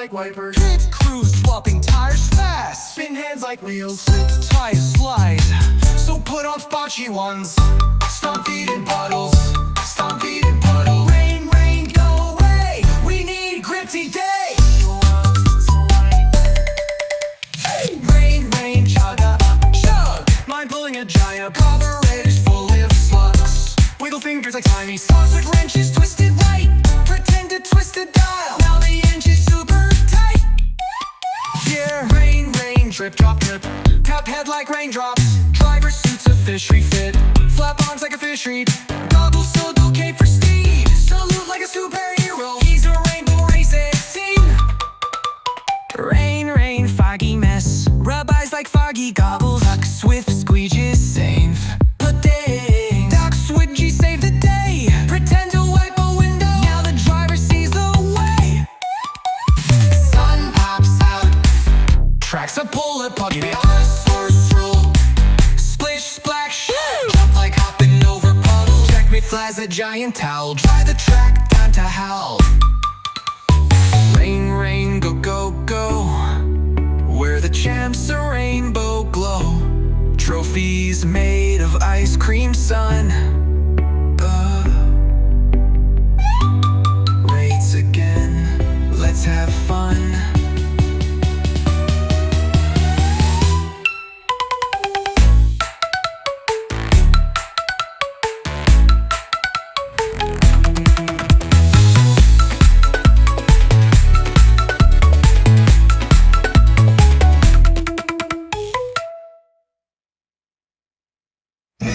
like wipers. Pit crew swapping tires fast. Spin hands like wheels. Slip tires slide. So put on bocce ones. Stomp feet in puddles. Stomp feet in puddles. Rain, rain, go away. We need Gripsy Day. Rain, rain, chugga, chug. Mind pulling a giant. Carburetor's full of slugs. Wiggle fingers like tiny socks with wrenches twisted right. Pretend to twist a dial. Now the engine's super tight. Yeah. Rain, rain, drip, drop, drip. Tap head like raindrops. Driver suits a fish refit. Flap arms like a fish reed. Goggles so okay for speed. Salute like a superhero. He's a rainbow racing team. Rain, rain, foggy mess. Rub eyes like foggy goggles. Duck, swift, squeegees, save. Pudding. Duck, swidgy, save the day. Pretend to wipe a window. Now the driver sees the way. Sun pops out. Tracks a bullet, pocket it. Horse rule. Splish-splash. Jump like hopping over puddles. Check me flies a giant towel. Dry the track down to hell. Rain, rain, go, go, go. Where the champs a rainbow glow. Trophies made of ice cream sun.